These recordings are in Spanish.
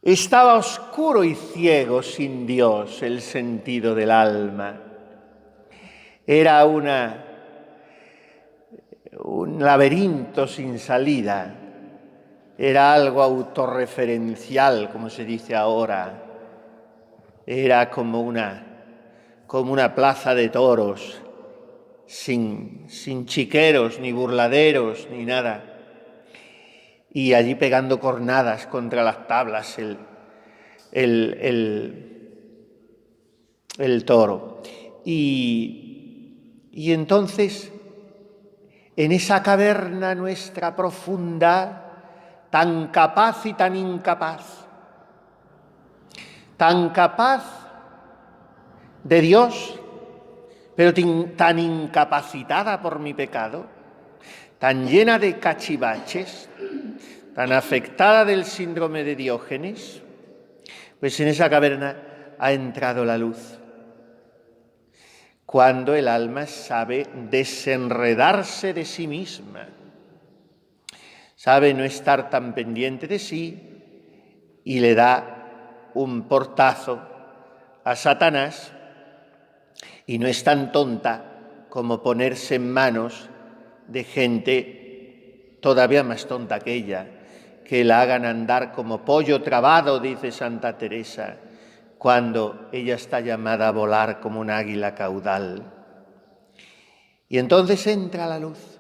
Estaba oscuro y ciego sin Dios el sentido del alma. Era un laberinto sin salida. Era algo autorreferencial, como se dice ahora. Era como una plaza de toros, sin chiqueros, ni burladeros, ni nada. Y allí pegando cornadas contra las tablas el toro. Y entonces, en esa caverna nuestra profunda, tan capaz y tan incapaz, tan capaz de Dios, pero tan incapacitada por mi pecado, tan llena de cachivaches, tan afectada del síndrome de Diógenes, pues en esa caverna ha entrado la luz. Cuando el alma sabe desenredarse de sí misma, sabe no estar tan pendiente de sí y le da un portazo a Satanás, y no es tan tonta como ponerse en manos de gente todavía más tonta que ella, que la hagan andar como pollo trabado, dice Santa Teresa, cuando ella está llamada a volar como un águila caudal. Y entonces entra la luz,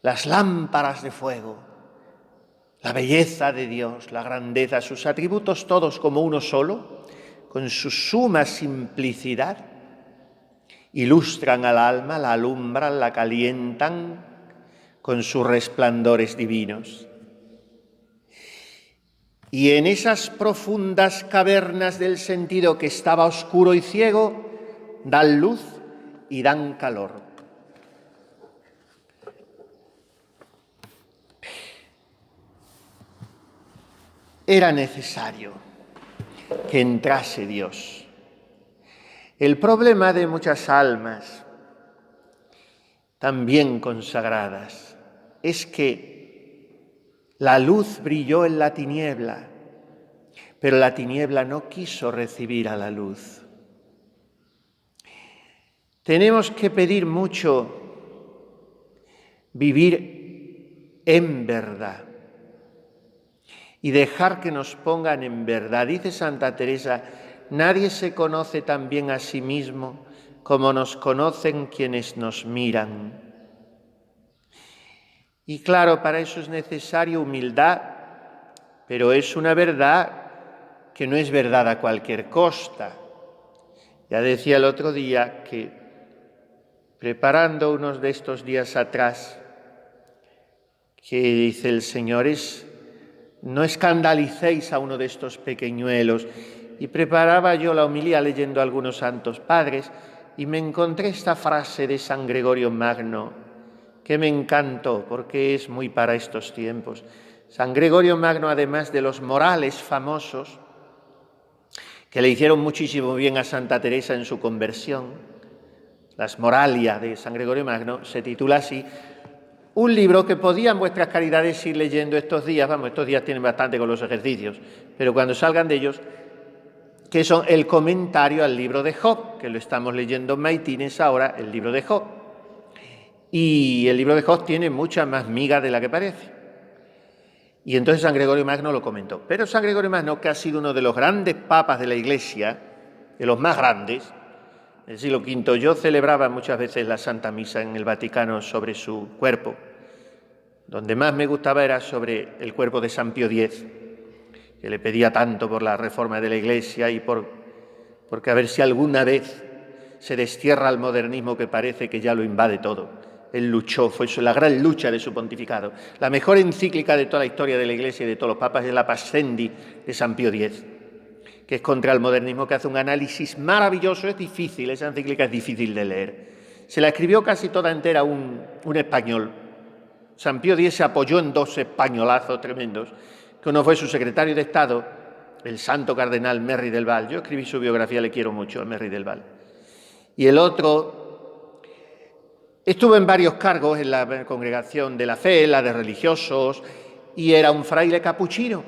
las lámparas de fuego, la belleza de Dios, la grandeza, sus atributos todos como uno solo, con su suma simplicidad, ilustran al alma, la alumbran, la calientan con sus resplandores divinos. Y en esas profundas cavernas del sentido que estaba oscuro y ciego, dan luz y dan calor. Era necesario que entrase Dios. El problema de muchas almas, también consagradas, es que la luz brilló en la tiniebla, pero la tiniebla no quiso recibir a la luz. Tenemos que pedir mucho vivir en verdad y dejar que nos pongan en verdad. Dice Santa Teresa, nadie se conoce tan bien a sí mismo como nos conocen quienes nos miran. Y claro, para eso es necesaria humildad, pero es una verdad que no es verdad a cualquier costa. Ya decía el otro día que, preparando unos de estos días atrás, que dice el Señor, no escandalicéis a uno de estos pequeñuelos. Y preparaba yo la homilía leyendo a algunos santos padres y me encontré esta frase de San Gregorio Magno que me encantó porque es muy para estos tiempos. San Gregorio Magno, además de los morales famosos que le hicieron muchísimo bien a Santa Teresa en su conversión, las Moralia de San Gregorio Magno, se titula así, un libro que podían vuestras caridades ir leyendo estos días, estos días tienen bastante con los ejercicios, pero cuando salgan de ellos, que son el comentario al libro de Job, que lo estamos leyendo en Maitines ahora, el libro de Job. Y el libro de Job tiene mucha más miga de la que parece. Y entonces San Gregorio Magno lo comentó. Pero San Gregorio Magno, que ha sido uno de los grandes papas de la Iglesia, de los más grandes, del siglo V, yo celebraba muchas veces la Santa Misa en el Vaticano sobre su cuerpo. Donde más me gustaba era sobre el cuerpo de San Pío X, que le pedía tanto por la reforma de la Iglesia y porque a ver si alguna vez se destierra el modernismo que parece que ya lo invade todo. Él luchó, fue la gran lucha de su pontificado. La mejor encíclica de toda la historia de la Iglesia y de todos los papas es la Pascendi de San Pío X, que es contra el modernismo, que hace un análisis maravilloso. Es difícil, esa encíclica es difícil de leer. Se la escribió casi toda entera un español. San Pío X se apoyó en dos españolazos tremendos, que uno fue su secretario de Estado, el santo cardenal Merry del Val. Yo escribí su biografía, le quiero mucho a Merry del Val. Y el otro estuvo en varios cargos en la Congregación de la Fe, la de religiosos, y era un fraile capuchino.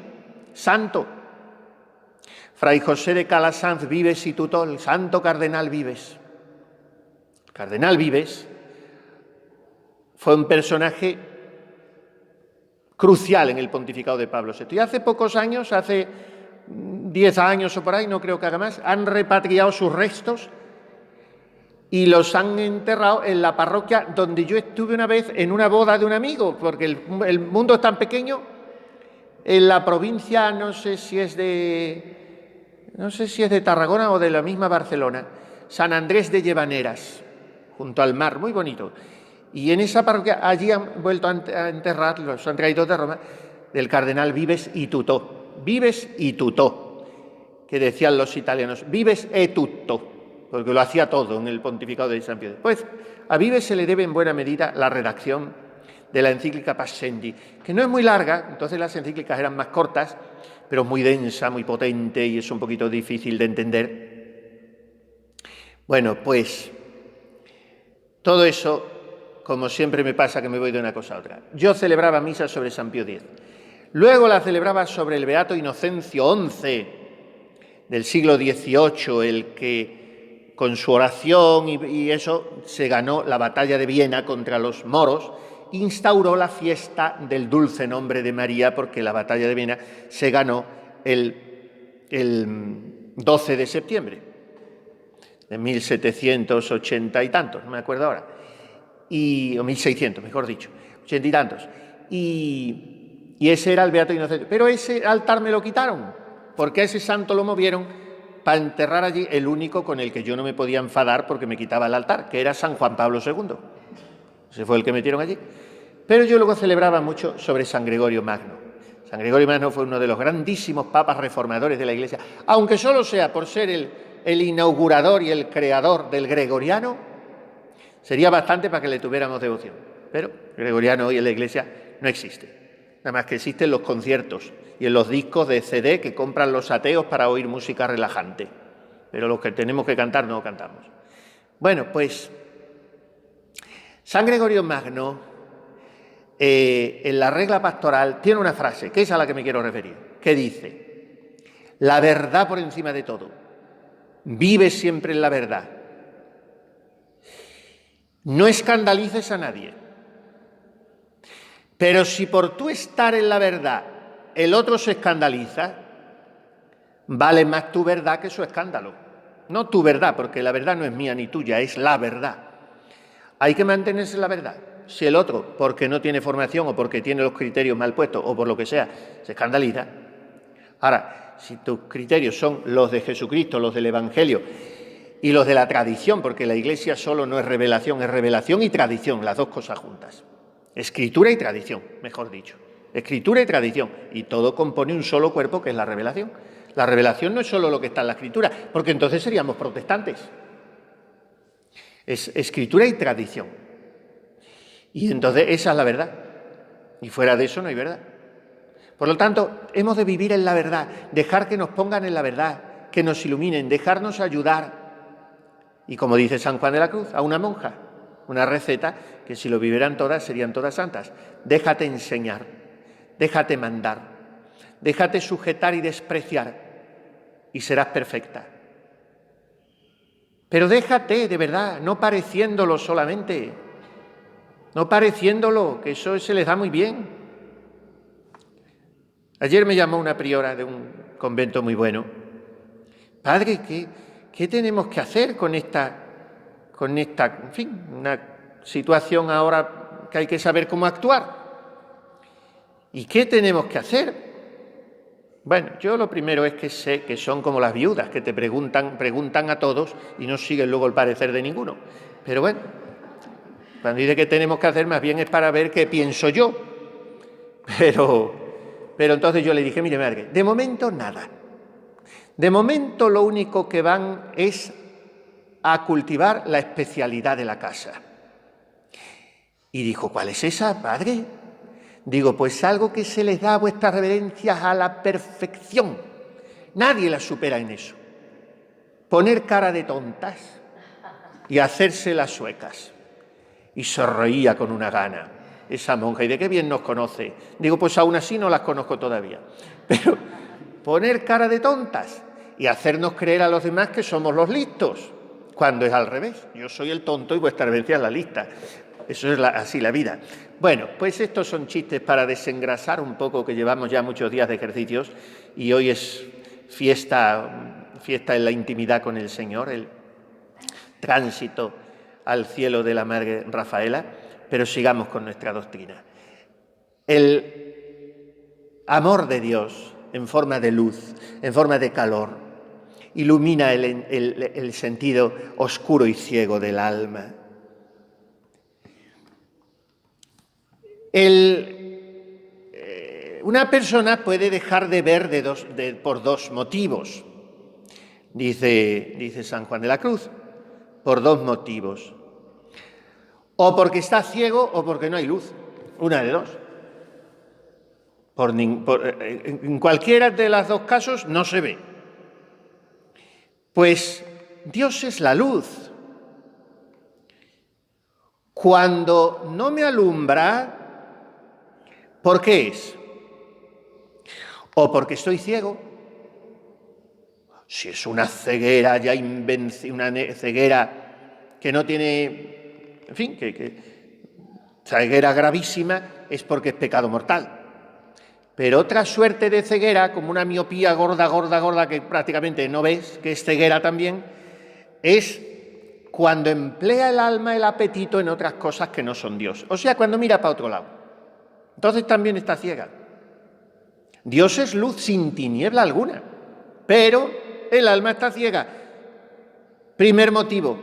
santo. Fray José de Calasanz Vives y tutor, el santo cardenal Vives. El cardenal Vives fue un personaje crucial en el pontificado de Pablo VI. Y hace pocos años, hace 10 años o por ahí, no creo que haga más, han repatriado sus restos y los han enterrado en la parroquia donde yo estuve una vez en una boda de un amigo, porque el mundo es tan pequeño. En la provincia, no sé si es de Tarragona o de la misma Barcelona, San Andrés de Llavaneras, junto al mar, muy bonito. Y en esa parroquia, allí han vuelto a enterrar, los han traído de Roma, del cardenal Vives y Tutto. Vives y Tutto, que decían los italianos, Vives e tutto, porque lo hacía todo en el pontificado de San Pío X. Pues a Vives se le debe en buena medida la redacción de la encíclica Pascendi, que no es muy larga, entonces las encíclicas eran más cortas, pero muy densa, muy potente y es un poquito difícil de entender. Bueno, pues todo eso, como siempre me pasa que me voy de una cosa a otra. Yo celebraba misa sobre San Pío X. Luego la celebraba sobre el Beato Inocencio XI del siglo XVIII, el que con su oración y eso se ganó la batalla de Viena contra los moros, instauró la fiesta del dulce nombre de María, porque la batalla de Viena se ganó el 12 de septiembre de 1780 y tantos, no me acuerdo ahora. O 1600, mejor dicho, 80 y tantos. Y ese era el Beato Inocencio. Pero ese altar me lo quitaron, porque a ese santo lo movieron para enterrar allí el único con el que yo no me podía enfadar porque me quitaba el altar, que era San Juan Pablo II. Ese fue el que metieron allí. Pero yo luego celebraba mucho sobre San Gregorio Magno. San Gregorio Magno fue uno de los grandísimos papas reformadores de la Iglesia, aunque solo sea por ser el inaugurador y el creador del gregoriano, sería bastante para que le tuviéramos devoción. Pero el gregoriano hoy en la Iglesia no existe. Nada más que existen los conciertos y en los discos de CD que compran los ateos para oír música relajante. Pero los que tenemos que cantar no cantamos. Bueno, pues San Gregorio Magno, en la regla pastoral, tiene una frase, que es a la que me quiero referir, que dice: la verdad por encima de todo. Vive siempre en la verdad. No escandalices a nadie. Pero si por tú estar en la verdad el otro se escandaliza, vale más tu verdad que su escándalo. No tu verdad, porque la verdad no es mía ni tuya, es la verdad. Hay que mantenerse en la verdad. Si el otro, porque no tiene formación o porque tiene los criterios mal puestos o por lo que sea, se escandaliza. Ahora, si tus criterios son los de Jesucristo, los del Evangelio y los de la tradición, porque la Iglesia solo no es revelación y tradición, las dos cosas juntas. Escritura y tradición, mejor dicho. Escritura y tradición. Y todo compone un solo cuerpo que es la revelación. La revelación no es solo lo que está en la Escritura, porque entonces seríamos protestantes. Es escritura y tradición. Y entonces esa es la verdad. Y fuera de eso no hay verdad. Por lo tanto, hemos de vivir en la verdad, dejar que nos pongan en la verdad, que nos iluminen, dejarnos ayudar. Y como dice San Juan de la Cruz, a una monja, una receta que si lo vivieran todas serían todas santas. Déjate enseñar, déjate mandar, déjate sujetar y despreciar y serás perfecta. Pero déjate, de verdad, no pareciéndolo solamente, no pareciéndolo, que eso se les da muy bien. Ayer me llamó una priora de un convento muy bueno. Padre, ¿qué tenemos que hacer con esta, en fin, una situación ahora que hay que saber cómo actuar? ¿Y qué tenemos que hacer? Bueno, yo lo primero es que sé que son como las viudas, que te preguntan a todos y no siguen luego el parecer de ninguno. Pero bueno, cuando dice que tenemos que hacer, más bien es para ver qué pienso yo. Pero entonces yo le dije, mire, madre, de momento nada. De momento lo único que van es a cultivar la especialidad de la casa. Y dijo, ¿cuál es esa, padre? Digo, pues algo que se les da a vuestras reverencias a la perfección. Nadie la supera en eso. Poner cara de tontas y hacerse las suecas. Y se reía con una gana. esa monja, y de qué bien nos conoce. Digo, pues aún así no las conozco todavía. Pero poner cara de tontas y hacernos creer a los demás que somos los listos, cuando es al revés. Yo soy el tonto y vuestra herencia es la lista. Eso es así la vida. Bueno, pues estos son chistes para desengrasar un poco, que llevamos ya muchos días de ejercicios y hoy es fiesta en la intimidad con el Señor, el tránsito al cielo de la Madre Rafaela, pero sigamos con nuestra doctrina. El amor de Dios en forma de luz, en forma de calor, ilumina el sentido oscuro y ciego del alma. Una persona puede dejar de ver por dos motivos, dice San Juan de la Cruz, por dos motivos. O porque está ciego o porque no hay luz, una de dos. En cualquiera de los dos casos no se ve. Pues Dios es la luz. Cuando no me alumbra, ¿por qué es? O porque estoy ciego. Si es una ceguera ya una ceguera que no tiene, en fin, ceguera gravísima, es porque es pecado mortal. Pero otra suerte de ceguera, como una miopía gorda, que prácticamente no ves, que es ceguera también, es cuando emplea el alma el apetito en otras cosas que no son Dios. O sea, cuando mira para otro lado. Entonces también está ciega. Dios es luz sin tiniebla alguna, pero el alma está ciega. Primer motivo.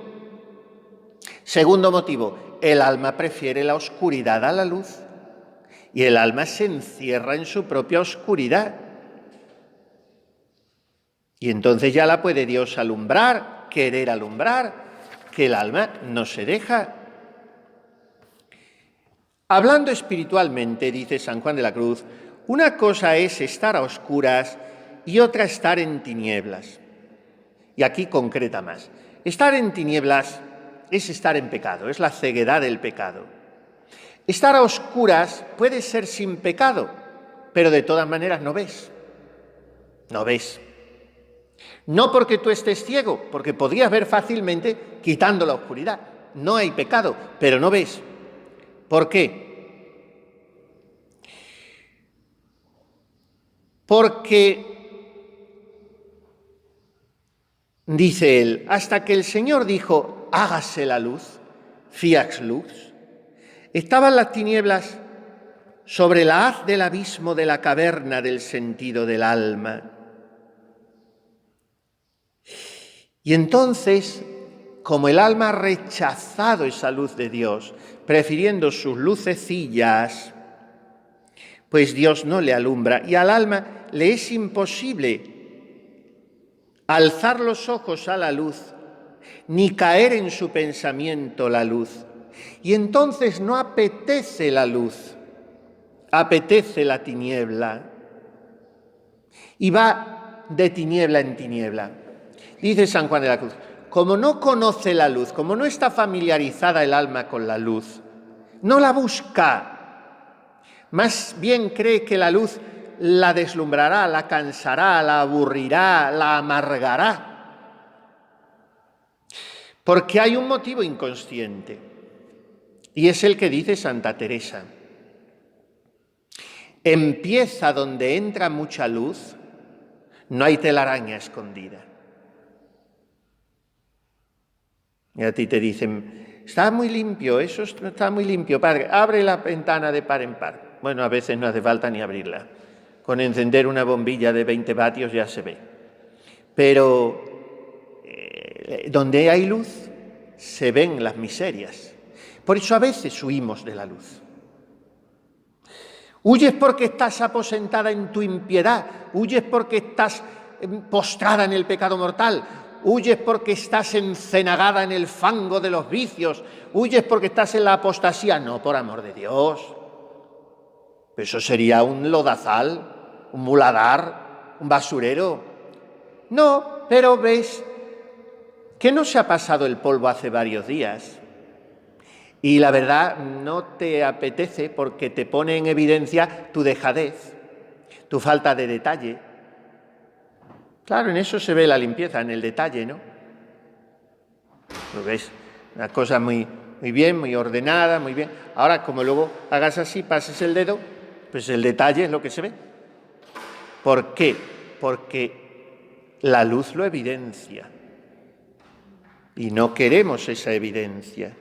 Segundo motivo, el alma prefiere la oscuridad a la luz y el alma se encierra en su propia oscuridad. Y entonces ya la puede Dios alumbrar, querer alumbrar, que el alma no se deja. Hablando espiritualmente, dice San Juan de la Cruz, una cosa es estar a oscuras y otra estar en tinieblas. Y aquí concreta más. Estar en tinieblas es estar en pecado, es la ceguedad del pecado. Estar a oscuras puede ser sin pecado, pero de todas maneras no ves. No ves. No porque tú estés ciego, porque podrías ver fácilmente quitando la oscuridad. No hay pecado, pero no ves. ¿Por qué? Porque, dice él, hasta que el Señor dijo, hágase la luz, fiax lux, estaban las tinieblas sobre la haz del abismo de la caverna del sentido del alma. Y entonces, como el alma ha rechazado esa luz de Dios, prefiriendo sus lucecillas, pues Dios no le alumbra y al alma le es imposible alzar los ojos a la luz, ni caer en su pensamiento la luz. Y entonces no apetece la luz, apetece la tiniebla y va de tiniebla en tiniebla. Dice San Juan de la Cruz, como no conoce la luz, como no está familiarizada el alma con la luz, no la busca, más bien cree que la luz la deslumbrará, la cansará, la aburrirá, la amargará. Porque hay un motivo inconsciente, y es el que dice Santa Teresa. Empieza donde entra mucha luz, no hay telaraña escondida. Y a ti te dicen, está muy limpio, eso está muy limpio, padre, abre la ventana de par en par. Bueno, a veces no hace falta ni abrirla. Con encender una bombilla de 20 vatios ya se ve. Pero donde hay luz se ven las miserias. Por eso a veces huimos de la luz. Huyes porque estás aposentada en tu impiedad, huyes porque estás postrada en el pecado mortal, huyes porque estás encenagada en el fango de los vicios, huyes porque estás en la apostasía, no, por amor de Dios. Eso sería un lodazal, un muladar, un basurero. No, pero ves que no se ha pasado el polvo hace varios días. Y la verdad no te apetece porque te pone en evidencia tu dejadez, tu falta de detalle. Claro, en eso se ve la limpieza, en el detalle, ¿no? ¿Lo ves? Una cosa muy bien, muy ordenada, muy bien. Ahora, como luego hagas así, pases el dedo, pues el detalle es lo que se ve. ¿Por qué? Porque la luz lo evidencia. Y no queremos esa evidencia.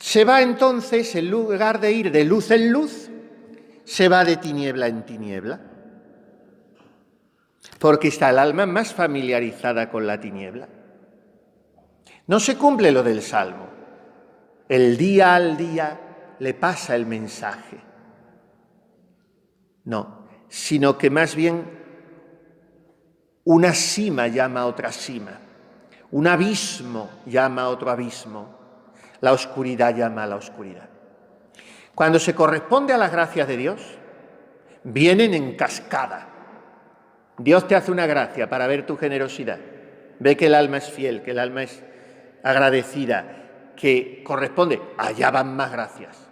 Se va entonces, en lugar de ir de luz en luz, se va de tiniebla en tiniebla. Porque está el alma más familiarizada con la tiniebla. No se cumple lo del Salmo. El día al día le pasa el mensaje. No, sino que más bien una sima llama a otra sima, un abismo llama a otro abismo, la oscuridad llama a la oscuridad. Cuando se corresponde a las gracias de Dios, vienen en cascada. Dios te hace una gracia para ver tu generosidad, ve que el alma es fiel, que el alma es agradecida, que corresponde, allá van más gracias.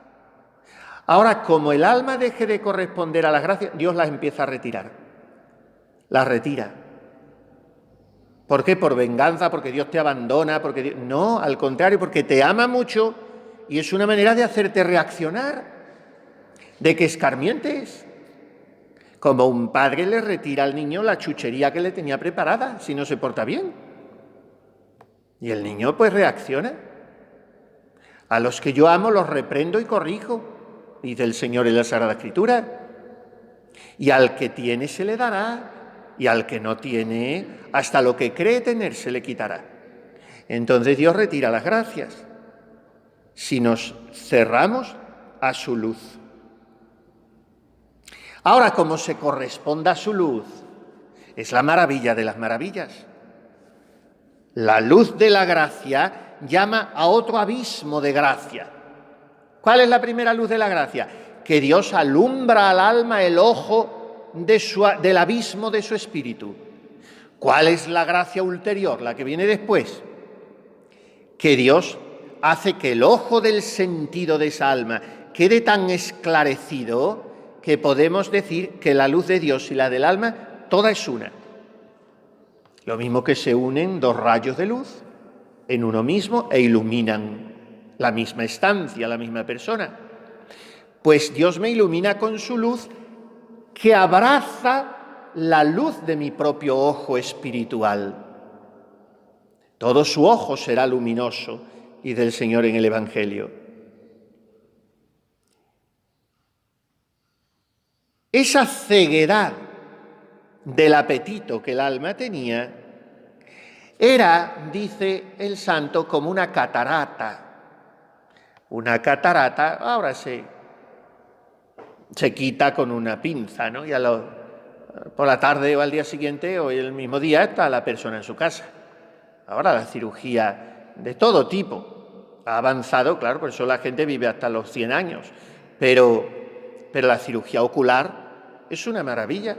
Ahora, como el alma deje de corresponder a las gracias, Dios las empieza a retirar. Las retira. ¿Por qué? Por venganza, porque Dios te abandona, porque Dios... No, al contrario, porque te ama mucho y es una manera de hacerte reaccionar, de que escarmientes. Como un padre le retira al niño la chuchería que le tenía preparada, si no se porta bien. Y el niño pues reacciona. A los que yo amo los reprendo y corrijo, dice el Señor en la Sagrada Escritura. Y al que tiene se le dará, y al que no tiene, hasta lo que cree tener se le quitará. Entonces Dios retira las gracias si nos cerramos a su luz. Ahora, como se corresponda a su luz, es la maravilla de las maravillas. La luz de la gracia llama a otro abismo de gracia. ¿Cuál es la primera luz de la gracia? Que Dios alumbra al alma el ojo del abismo de su espíritu. ¿Cuál es la gracia ulterior, la que viene después? Que Dios hace que el ojo del sentido de esa alma quede tan esclarecido que podemos decir que la luz de Dios y la del alma, toda es una. Lo mismo que se unen dos rayos de luz en uno mismo e iluminan la misma estancia, la misma persona. Pues Dios me ilumina con su luz que abraza la luz de mi propio ojo espiritual. Todo su ojo será luminoso, dice el Señor en el Evangelio. Esa ceguedad del apetito que el alma tenía era, dice el santo, como una catarata. Una catarata ahora se quita con una pinza, ¿no? Y por la tarde o al día siguiente o el mismo día está la persona en su casa. Ahora la cirugía de todo tipo ha avanzado, claro, por eso la gente vive hasta los 100 años, pero la cirugía ocular es una maravilla.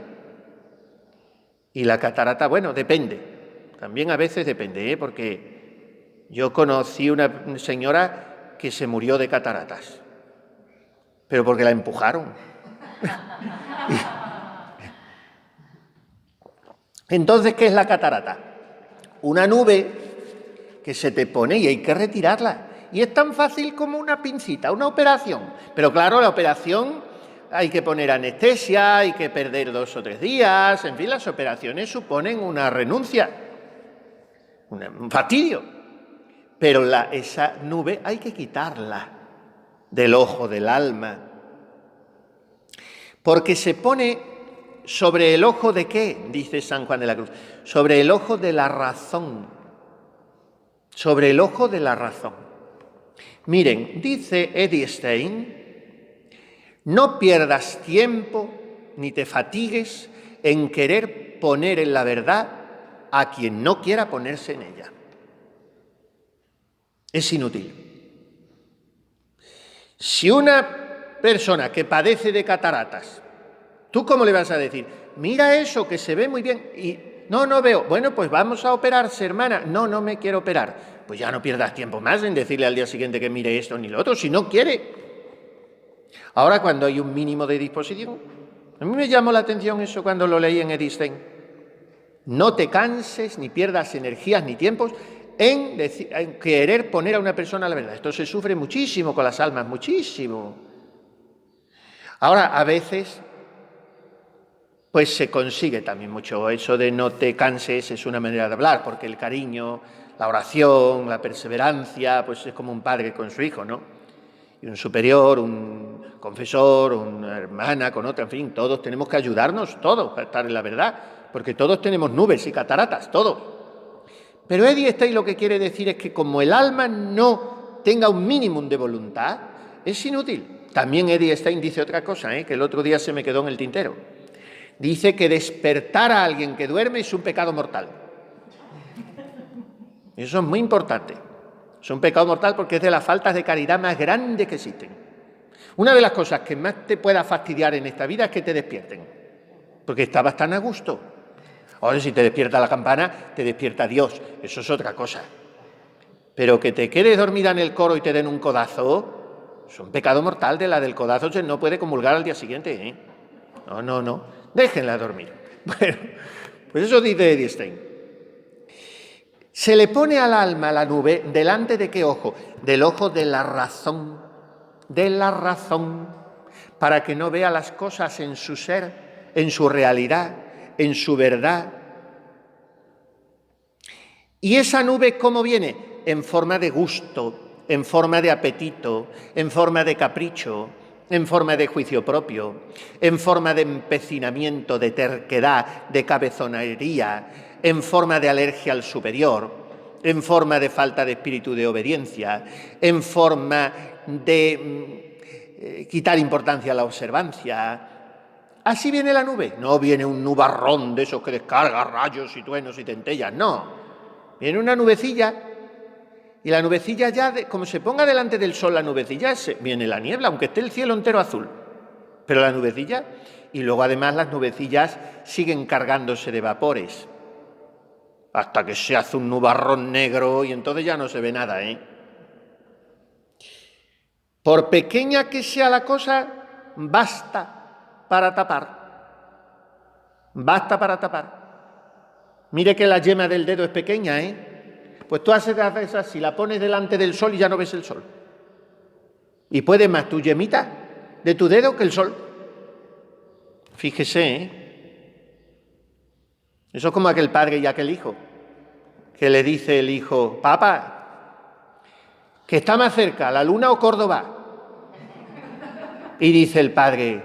Y la catarata, bueno, depende, también a veces depende, porque yo conocí una señora que se murió de cataratas, pero porque la empujaron. Entonces, ¿qué es la catarata? Una nube que se te pone y hay que retirarla. Y es tan fácil como una pincita, una operación. Pero claro, la operación hay que poner anestesia, hay que perder 2 o 3 días. En fin, las operaciones suponen una renuncia, un fastidio. Pero esa nube hay que quitarla del ojo del alma. Porque se pone sobre el ojo de ¿qué? Dice San Juan de la Cruz. Sobre el ojo de la razón. Sobre el ojo de la razón. Miren, dice Edith Stein, no pierdas tiempo ni te fatigues en querer poner en la verdad a quien no quiera ponerse en ella. Es inútil. Si una persona que padece de cataratas, ¿tú cómo le vas a decir? Mira eso, que se ve muy bien. Y No, no veo. Bueno, pues vamos a operarse, hermana. No, no me quiero operar. Pues ya no pierdas tiempo más en decirle al día siguiente que mire esto ni lo otro, si no quiere. Ahora, cuando hay un mínimo de disposición, a mí me llamó la atención eso cuando lo leí en Edith Stein. No te canses, ni pierdas energías ni tiempos en querer poner a una persona a la verdad. Esto se sufre muchísimo con las almas, muchísimo. Ahora, a veces, pues se consigue también mucho. Eso de no te canses es una manera de hablar, porque el cariño, la oración, la perseverancia, pues es como un padre con su hijo, ¿no? Y un superior, un confesor, una hermana con otra, en fin, todos tenemos que ayudarnos, todos, para estar en la verdad, porque todos tenemos nubes y cataratas, todos. Pero Edith Stein lo que quiere decir es que como el alma no tenga un mínimo de voluntad, es inútil. También Edith Stein dice otra cosa, que el otro día se me quedó en el tintero. Dice que despertar a alguien que duerme es un pecado mortal. Eso es muy importante. Es un pecado mortal porque es de las faltas de caridad más grandes que existen. Una de las cosas que más te pueda fastidiar en esta vida es que te despierten, porque estabas tan a gusto. Ahora, si te despierta la campana, te despierta Dios. Eso es otra cosa. Pero que te quedes dormida en el coro y te den un codazo, es un pecado mortal. De la del codazo se no puede comulgar al día siguiente, No. Déjenla dormir. Bueno, pues eso dice Edith Stein. Se le pone al alma la nube delante de qué ojo? Del ojo de la razón, para que no vea las cosas en su ser, en su realidad, en su verdad. ¿Y esa nube cómo viene? En forma de gusto, en forma de apetito, en forma de capricho, en forma de juicio propio, en forma de empecinamiento, de terquedad, de cabezonería, en forma de alergia al superior, en forma de falta de espíritu de obediencia, en forma de quitar importancia a la observancia. Así viene la nube. No viene un nubarrón de esos que descarga rayos y truenos y centellas, no. Viene una nubecilla. Y la nubecilla ya, como se ponga delante del sol la nubecilla, viene la niebla, aunque esté el cielo entero azul. Pero la nubecilla, y luego además las nubecillas siguen cargándose de vapores, hasta que se hace un nubarrón negro y entonces ya no se ve nada, Por pequeña que sea la cosa, basta para tapar. Basta para tapar. Mire que la yema del dedo es pequeña, Pues tú haces esas, si la pones delante del sol y ya no ves el sol. Y puede más tu yemita de tu dedo que el sol. Fíjese, Eso es como aquel padre y aquel hijo, que le dice el hijo, papá, ¿que está más cerca, la luna o Córdoba? Y dice el padre,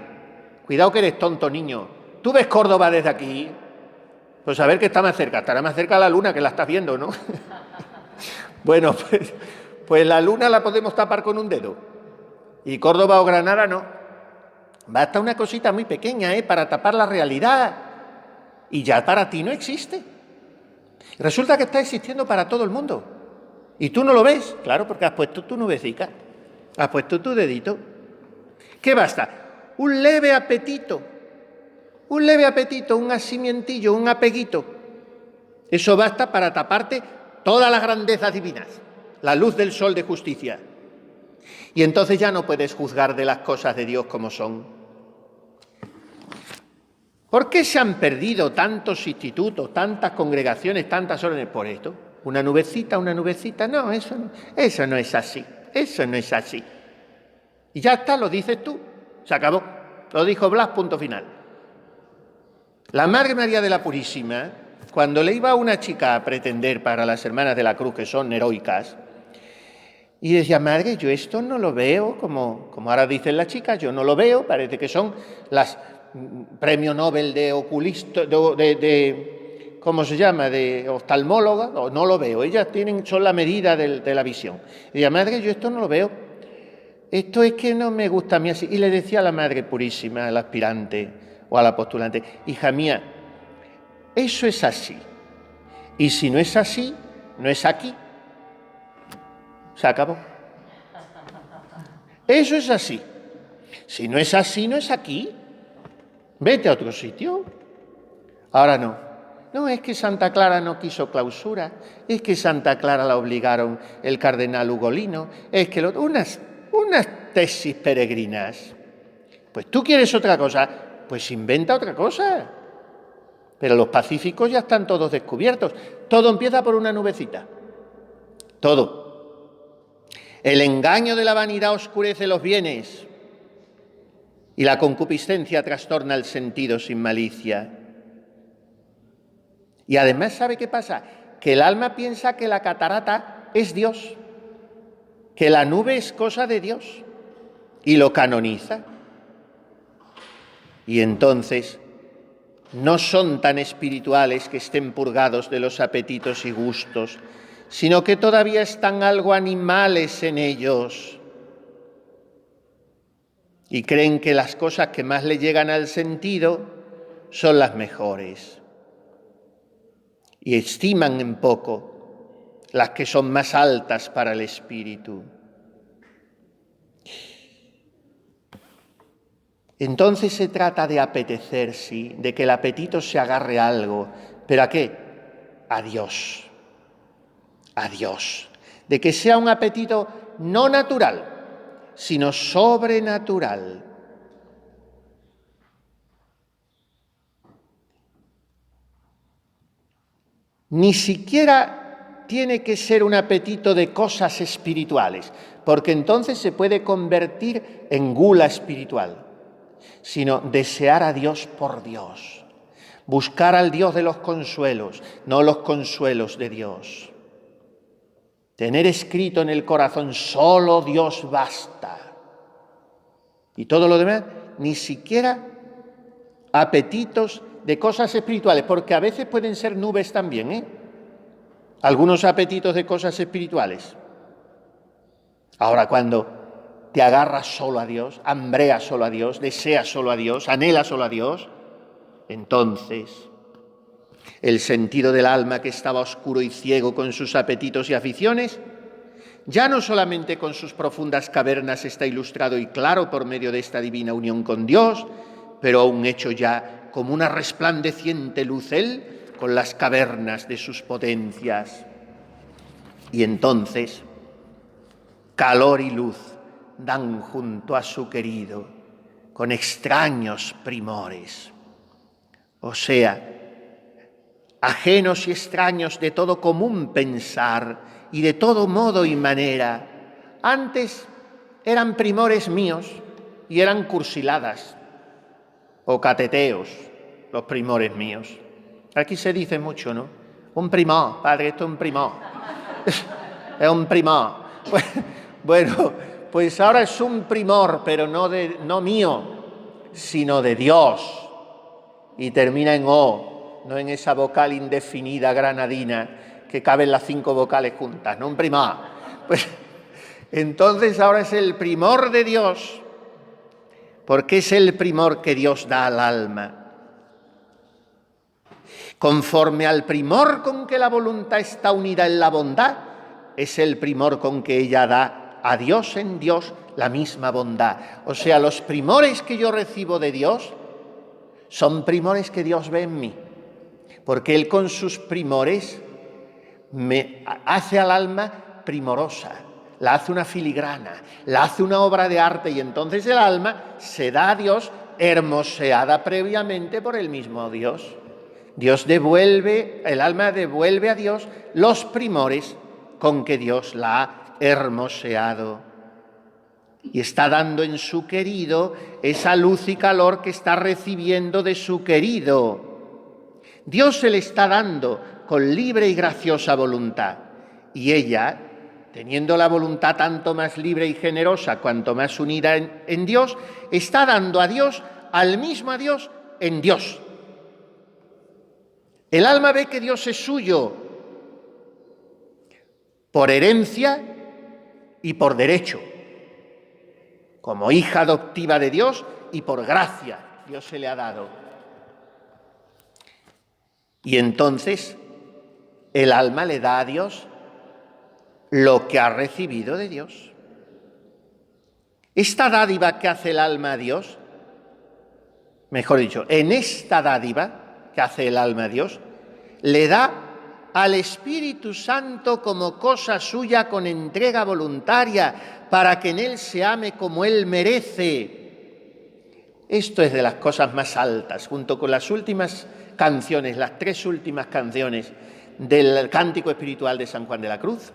cuidado que eres tonto, niño, ¿tú ves Córdoba desde aquí? Pues a ver qué está más cerca, estará más cerca la luna, que la estás viendo, ¿no? Bueno, pues la luna la podemos tapar con un dedo, y Córdoba o Granada no. Basta una cosita muy pequeña, para tapar la realidad, y ya para ti no existe. Resulta que está existiendo para todo el mundo, y tú no lo ves, claro, porque has puesto tu nubecita, has puesto tu dedito. ¿Qué basta? Un leve apetito, un asimientillo, un apeguito. Eso basta para taparte todas las grandezas divinas, la luz del sol de justicia. Y entonces ya no puedes juzgar de las cosas de Dios como son. ¿Por qué se han perdido tantos institutos, tantas congregaciones, tantas órdenes por esto? Una nubecita, no, eso no es así, eso no es así. Y ya está, lo dices tú, se acabó, lo dijo Blas, punto final. La Madre María de la Purísima, cuando le iba a una chica a pretender para las Hermanas de la Cruz, que son heroicas, y decía, madre, yo esto no lo veo, como ahora dicen las chicas, yo no lo veo, parece que son las premio Nobel de oculista, ¿cómo se llama?, de oftalmóloga, no lo veo, ellas son la medida de la visión. Y decía, madre, yo esto no lo veo, esto es que no me gusta a mí así. Y le decía a la Madre Purísima, al aspirante o a la postulante, hija mía, eso es así, y si no es así, no es aquí. Se acabó. Eso es así. Si no es así, no es aquí. Vete a otro sitio. Ahora no. No, es que Santa Clara no quiso clausura, es que Santa Clara la obligaron el cardenal Ugolino, es que unas tesis peregrinas. Pues tú quieres otra cosa, pues inventa otra cosa. Pero los pacíficos ya están todos descubiertos. Todo empieza por una nubecita. Todo. El engaño de la vanidad oscurece los bienes y la concupiscencia trastorna el sentido sin malicia. Y además, ¿sabe qué pasa? Que el alma piensa que la catarata es Dios, que la nube es cosa de Dios y lo canoniza. Y entonces no son tan espirituales que estén purgados de los apetitos y gustos, sino que todavía están algo animales en ellos y creen que las cosas que más le llegan al sentido son las mejores y estiman en poco las que son más altas para el espíritu. Entonces se trata de apetecer, sí, de que el apetito se agarre a algo. ¿Pero a qué? A Dios. A Dios. De que sea un apetito no natural, sino sobrenatural. Ni siquiera tiene que ser un apetito de cosas espirituales, porque entonces se puede convertir en gula espiritual, sino desear a Dios por Dios, buscar al Dios de los consuelos, no los consuelos de Dios. Tener escrito en el corazón, solo Dios basta. Y todo lo demás, ni siquiera apetitos de cosas espirituales, porque a veces pueden ser nubes también, ¿eh? Algunos apetitos de cosas espirituales. Ahora, cuando te agarras solo a Dios, hambreas solo a Dios, deseas solo a Dios, anhelas solo a Dios, entonces el sentido del alma que estaba oscuro y ciego con sus apetitos y aficiones, ya no solamente con sus profundas cavernas está ilustrado y claro por medio de esta divina unión con Dios, pero aún hecho ya como una resplandeciente luz él con las cavernas de sus potencias. Y entonces calor y luz dan junto a su querido con extraños primores, o sea, ajenos y extraños de todo común pensar y de todo modo y manera. Antes eran primores míos y eran cursiladas o cateteos los primores míos. Aquí se dice mucho, ¿no? Un primor, padre, esto es un primor. Es un primor. Bueno, pues ahora es un primor, pero no mío, sino de Dios. Y termina en O, no en esa vocal indefinida granadina que caben las 5 vocales juntas, no un primor. Pues entonces ahora es el primor de Dios, porque es el primor que Dios da al alma. Conforme al primor con que la voluntad está unida en la bondad, es el primor con que ella da a Dios en Dios la misma bondad. O sea, los primores que yo recibo de Dios son primores que Dios ve en mí, porque Él con sus primores me hace al alma primorosa, la hace una filigrana, la hace una obra de arte, y entonces el alma se da a Dios hermoseada previamente por el mismo Dios. El alma devuelve a Dios los primores con que Dios la ha hermoseado. Y está dando en su querido esa luz y calor que está recibiendo de su querido. Dios se le está dando con libre y graciosa voluntad. Y ella, teniendo la voluntad tanto más libre y generosa cuanto más unida en Dios, está dando a Dios, al mismo a Dios, en Dios. El alma ve que Dios es suyo por herencia y por derecho, como hija adoptiva de Dios y por gracia Dios se le ha dado. Y entonces el alma le da a Dios lo que ha recibido de Dios. Esta dádiva que hace el alma a Dios, mejor dicho, en esta dádiva que hace el alma a Dios, le da al Espíritu Santo como cosa suya con entrega voluntaria, para que en él se ame como él merece. Esto es de las cosas más altas, junto con las últimas canciones, las 3 últimas canciones del Cántico Espiritual de San Juan de la Cruz.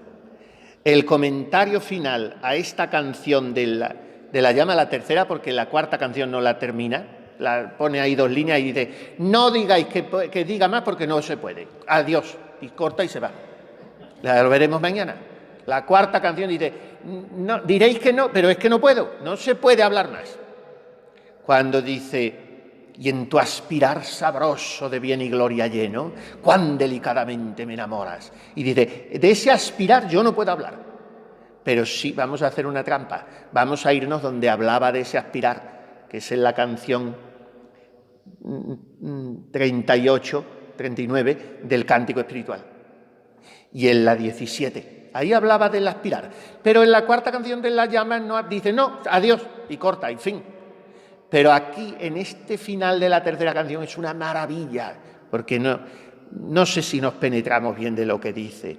El comentario final a esta canción de la llama, la tercera, porque la 4ª canción no la termina, la pone ahí 2 líneas y dice: no digáis que diga más porque no se puede. Adiós. Y corta y se va. La veremos mañana. La 4ª canción dice: no, diréis que no, pero es que no puedo. No se puede hablar más. Cuando dice: y en tu aspirar sabroso de bien y gloria lleno, cuán delicadamente me enamoras. Y dice: de ese aspirar yo no puedo hablar. Pero sí, vamos a hacer una trampa. Vamos a irnos donde hablaba de ese aspirar, que es en la canción 38, 39 del Cántico Espiritual. Y en la 17, ahí hablaba del aspirar. Pero en la 4ª canción de la llama no, dice: no, adiós, y corta, y fin. Pero aquí, en este final de la 3ª canción, es una maravilla, porque no sé si nos penetramos bien de lo que dice.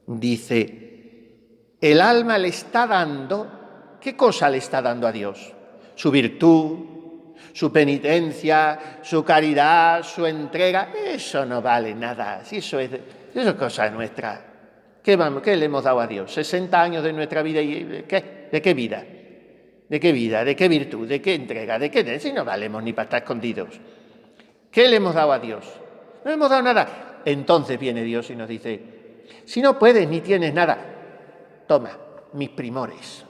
Dice: el alma le está dando, ¿qué cosa le está dando a Dios? Su virtud, su penitencia, su caridad, su entrega. Eso no vale nada, si eso es cosa nuestra. ¿Qué le hemos dado a Dios? 60 años de nuestra vida, ¿y qué? ¿De qué vida? ¿De qué vida? ¿De qué virtud? ¿De qué entrega? ¿De qué? Si no valemos ni para estar escondidos. ¿Qué le hemos dado a Dios? No le hemos dado nada. Entonces viene Dios y nos dice: si no puedes ni tienes nada, toma mis primores.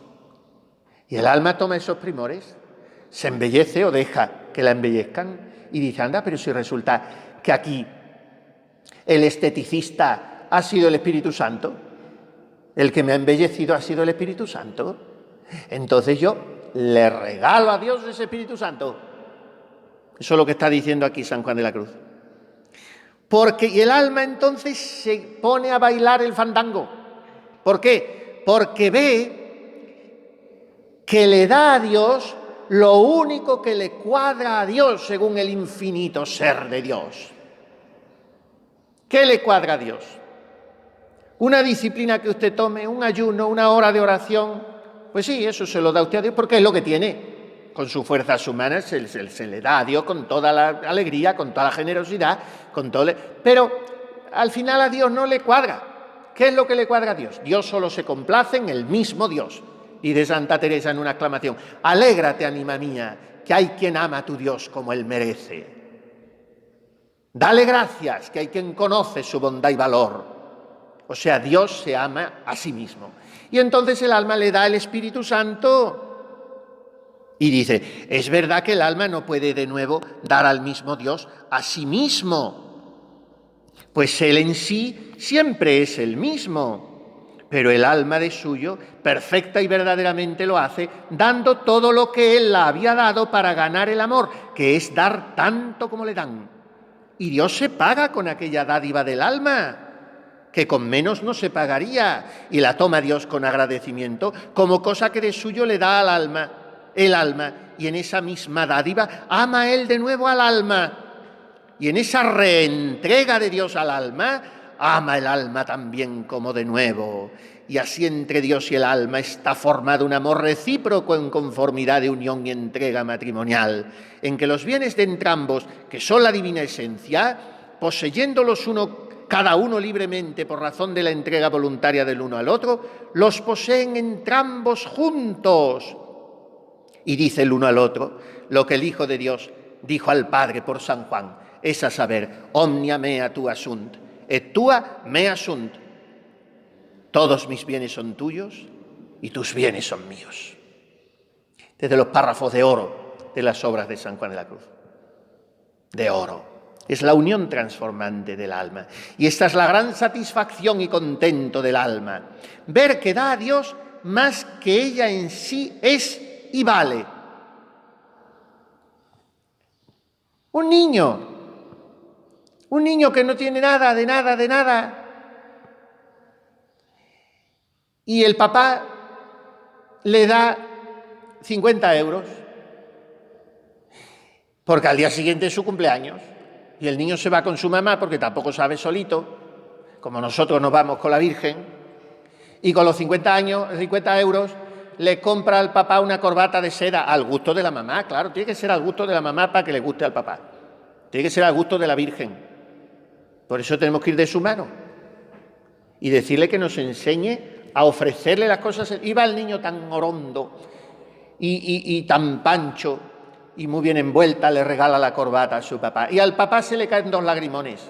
Y el alma toma esos primores, se embellece o deja que la embellezcan y dice: anda, pero si resulta que aquí el esteticista ha sido el Espíritu Santo, el que me ha embellecido ha sido el Espíritu Santo, entonces yo le regalo a Dios ese Espíritu Santo. Eso es lo que está diciendo aquí San Juan de la Cruz. Y el alma entonces se pone a bailar el fandango. ¿Por qué? Porque ve que le da a Dios lo único que le cuadra a Dios según el infinito ser de Dios. ¿Qué le cuadra a Dios? Una disciplina que usted tome, un ayuno, una hora de oración, pues sí, eso se lo da usted a Dios porque es lo que tiene. Con sus fuerzas humanas se le da a Dios con toda la alegría, con toda la generosidad, pero al final a Dios no le cuadra. ¿Qué es lo que le cuadra a Dios? Dios solo se complace en el mismo Dios. Dice Santa Teresa en una exclamación: alégrate, ánima mía, que hay quien ama a tu Dios como él merece. Dale gracias, que hay quien conoce su bondad y valor. O sea, Dios se ama a sí mismo. Y entonces el alma le da el Espíritu Santo y dice: es verdad que el alma no puede de nuevo dar al mismo Dios a sí mismo, pues él en sí siempre es el mismo, pero el alma de suyo, perfecta y verdaderamente lo hace, dando todo lo que él la había dado para ganar el amor, que es dar tanto como le dan. Y Dios se paga con aquella dádiva del alma, que con menos no se pagaría, y la toma Dios con agradecimiento como cosa que de suyo le da al alma, el alma, y en esa misma dádiva ama él de nuevo al alma, y en esa reentrega de Dios al alma, ama el alma también como de nuevo. Y así entre Dios y el alma está formado un amor recíproco en conformidad de unión y entrega matrimonial, en que los bienes de entrambos, que son la divina esencia, poseyéndolos cada uno libremente por razón de la entrega voluntaria del uno al otro, los poseen entrambos juntos. Y dice el uno al otro lo que el Hijo de Dios dijo al Padre por San Juan, es a saber: omnia mea tua sunt, et tua mea sunt. Todos mis bienes son tuyos y tus bienes son míos. Desde los párrafos de oro de las obras de San Juan de la Cruz. De oro. Es la unión transformante del alma. Y esta es la gran satisfacción y contento del alma. Ver que da a Dios más que ella en sí es y vale. Un niño que no tiene nada, de nada. Y el papá le da 50 euros, porque al día siguiente es su cumpleaños. Y el niño se va con su mamá porque tampoco sabe solito, como nosotros nos vamos con la Virgen, y con los 50 euros le compra al papá una corbata de seda al gusto de la mamá. Claro, tiene que ser al gusto de la mamá para que le guste al papá. Tiene que ser al gusto de la Virgen. Por eso tenemos que ir de su mano y decirle que nos enseñe a ofrecerle las cosas. Iba el niño tan orondo y tan pancho y muy bien envuelta, le regala la corbata a su papá. Y al papá se le caen 2 lagrimones.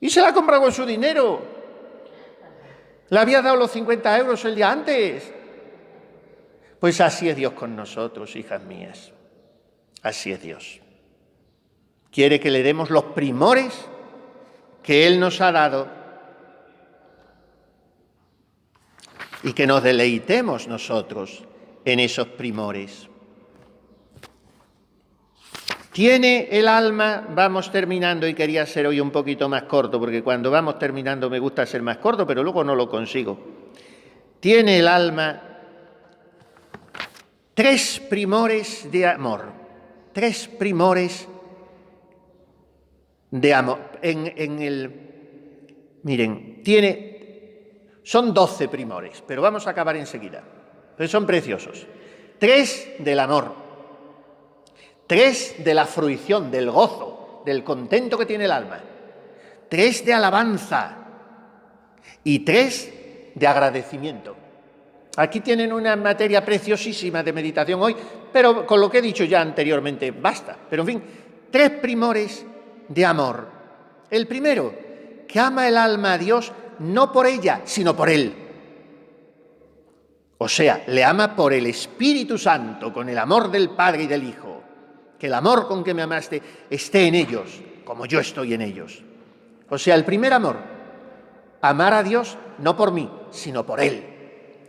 Y se la ha comprado con su dinero. Le había dado los 50 euros el día antes. Pues así es Dios con nosotros, hijas mías. Así es Dios. Quiere que le demos los primores que Él nos ha dado y que nos deleitemos nosotros en esos primores. Tiene el alma, vamos terminando, y quería ser hoy un poquito más corto, porque cuando vamos terminando me gusta ser más corto, pero luego no lo consigo. Tiene el alma 3 primores de amor, 3 primores de amor. Miren, son 12 primores, pero vamos a acabar enseguida, pero son preciosos. 3 del amor. 3 de la fruición, del gozo, del contento que tiene el alma. 3 de alabanza y 3 de agradecimiento. Aquí tienen una materia preciosísima de meditación hoy, pero con lo que he dicho ya anteriormente basta. Pero en fin, 3 primores de amor. El primero, que ama el alma a Dios no por ella, sino por Él. O sea, le ama por el Espíritu Santo, con el amor del Padre y del Hijo. Que el amor con que me amaste esté en ellos, como yo estoy en ellos. O sea, el primer amor, amar a Dios no por mí, sino por Él,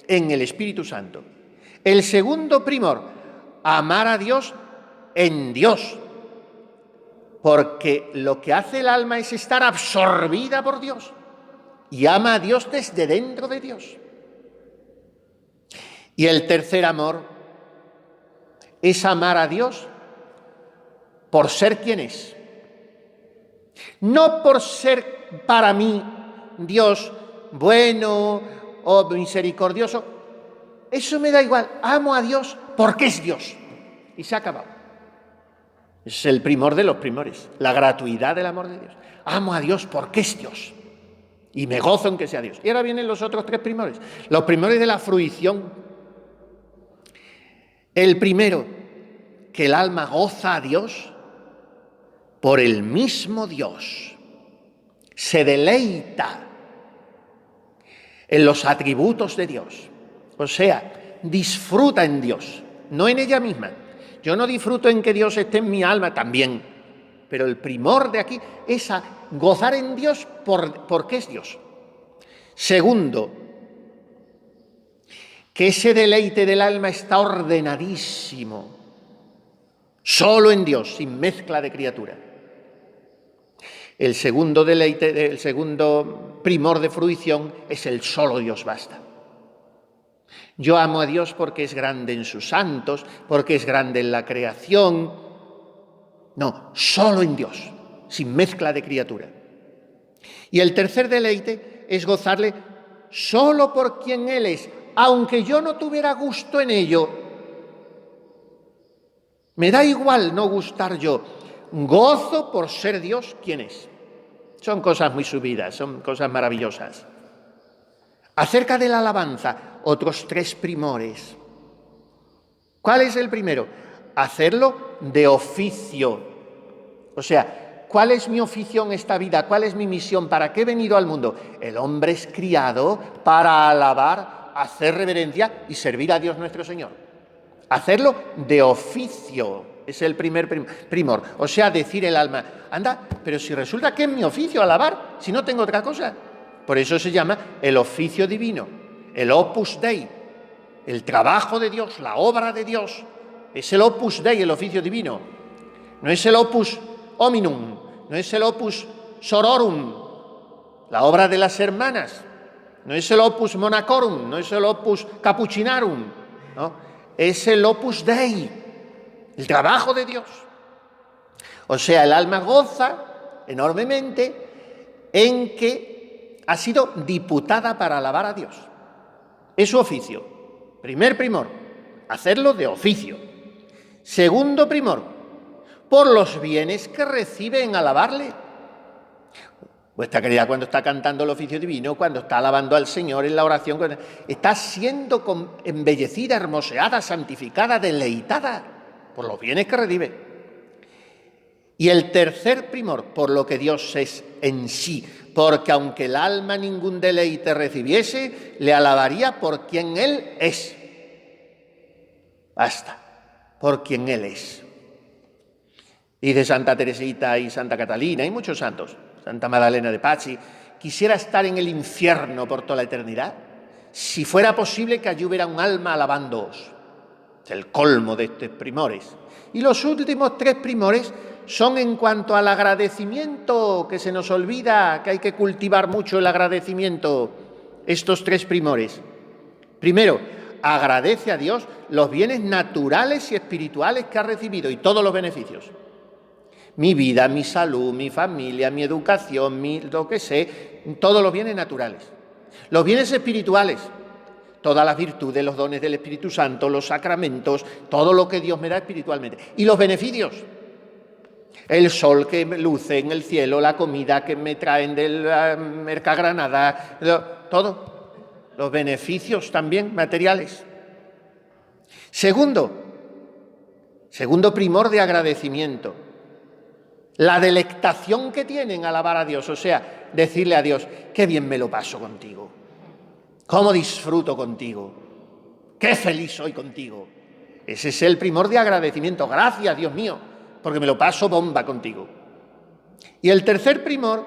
en el Espíritu Santo. El segundo primor, amar a Dios en Dios, porque lo que hace el alma es estar absorbida por Dios y ama a Dios desde dentro de Dios. Y el tercer amor es amar a Dios por ser quien es. No por ser para mí Dios bueno o misericordioso. Eso me da igual. Amo a Dios porque es Dios. Y se ha acabado. Es el primor de los primores. La gratuidad del amor de Dios. Amo a Dios porque es Dios. Y me gozo en que sea Dios. Y ahora vienen los otros 3 primores. Los primores de la fruición. El primero, que el alma goza a Dios por el mismo Dios, se deleita en los atributos de Dios, o sea, disfruta en Dios, no en ella misma. Yo no disfruto en que Dios esté en mi alma también, pero el primor de aquí es a gozar en Dios porque es Dios. Segundo, que ese deleite del alma está ordenadísimo, solo en Dios, sin mezcla de criatura. El segundo deleite, el segundo primor de fruición es el solo Dios basta. Yo amo a Dios porque es grande en sus santos, porque es grande en la creación. No, solo en Dios, sin mezcla de criatura. Y el tercer deleite es gozarle solo por quien Él es, aunque yo no tuviera gusto en ello. Me da igual no gustar yo. Gozo por ser Dios quien es. Son cosas muy subidas, son cosas maravillosas. Acerca de la alabanza, otros 3 primores. ¿Cuál es el primero? Hacerlo de oficio. O sea, ¿cuál es mi oficio en esta vida? ¿Cuál es mi misión? ¿Para qué he venido al mundo? El hombre es criado para alabar, hacer reverencia y servir a Dios nuestro Señor. Hacerlo de oficio. Es el primer primor. O sea, decir el alma, anda, pero si resulta que es mi oficio alabar, si no tengo otra cosa. Por eso se llama el oficio divino, el opus dei, el trabajo de Dios, la obra de Dios. Es el opus dei, el oficio divino. No es el opus hominum, no es el opus sororum, la obra de las hermanas. No es el opus monacorum, no es el opus capuchinarum, ¿no? Es el opus dei. El trabajo de Dios. O sea, el alma goza enormemente en que ha sido diputada para alabar a Dios. Es su oficio. Primer primor, hacerlo de oficio. Segundo primor, por los bienes que recibe en alabarle. Vuestra caridad cuando está cantando el oficio divino, cuando está alabando al Señor en la oración, está siendo embellecida, hermoseada, santificada, deleitada por los bienes que recibe. Y el tercer primor, por lo que Dios es en sí, porque aunque el alma ningún deleite recibiese, le alabaría por quien Él es. Basta, por quien Él es. Dice Santa Teresita y Santa Catalina y muchos santos, Santa Magdalena de Pazzi, quisiera estar en el infierno por toda la eternidad, si fuera posible que allí hubiera un alma alabándoos. Es el colmo de estos primores. Y los últimos tres primores son en cuanto al agradecimiento, que se nos olvida que hay que cultivar mucho el agradecimiento, estos tres primores. Primero, agradece a Dios los bienes naturales y espirituales que ha recibido y todos los beneficios. Mi vida, mi salud, mi familia, mi educación, lo que sé, todos los bienes naturales. Los bienes espirituales, todas las virtudes, los dones del Espíritu Santo, los sacramentos, todo lo que Dios me da espiritualmente. Y los beneficios, el sol que luce en el cielo, la comida que me traen del Mercagranada, todo. Los beneficios también materiales. Segundo primor de agradecimiento, la delectación que tienen alabar a Dios, o sea, decirle a Dios, qué bien me lo paso contigo, cómo disfruto contigo, qué feliz soy contigo. Ese es el primor de agradecimiento. Gracias, Dios mío, porque me lo paso bomba contigo. Y el tercer primor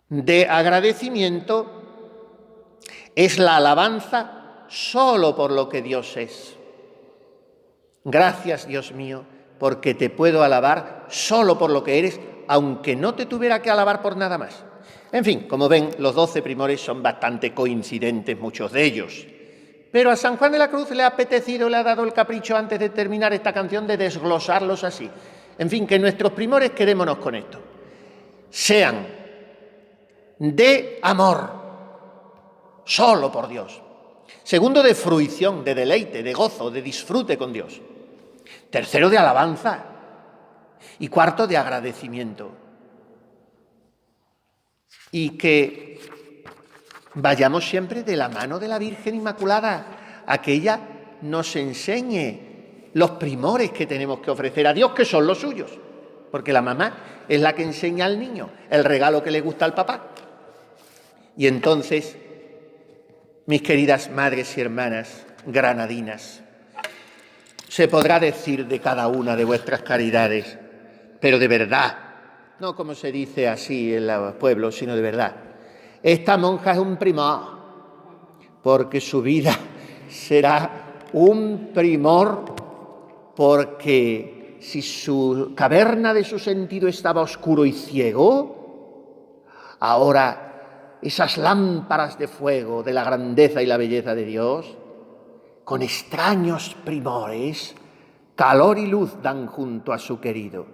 de agradecimiento es la alabanza solo por lo que Dios es. Gracias, Dios mío, porque te puedo alabar solo por lo que eres, aunque no te tuviera que alabar por nada más. En fin, como ven, los 12 primores son bastante coincidentes, muchos de ellos. Pero a San Juan de la Cruz le ha apetecido, le ha dado el capricho antes de terminar esta canción de desglosarlos así. En fin, que nuestros primores, quedémonos con esto, sean de amor, solo por Dios. Segundo, de fruición, de deleite, de gozo, de disfrute con Dios. Tercero, de alabanza. Y cuarto, de agradecimiento. Y que vayamos siempre de la mano de la Virgen Inmaculada, a que ella nos enseñe los primores que tenemos que ofrecer a Dios, que son los suyos. Porque la mamá es la que enseña al niño el regalo que le gusta al papá. Y entonces, mis queridas madres y hermanas granadinas, se podrá decir de cada una de vuestras caridades, pero de verdad, no como se dice así en los pueblos, sino de verdad. Esta monja es un primor, porque su vida será un primor, porque si su caverna de su sentido estaba oscuro y ciego, ahora esas lámparas de fuego de la grandeza y la belleza de Dios, con extraños primores, calor y luz dan junto a su querido.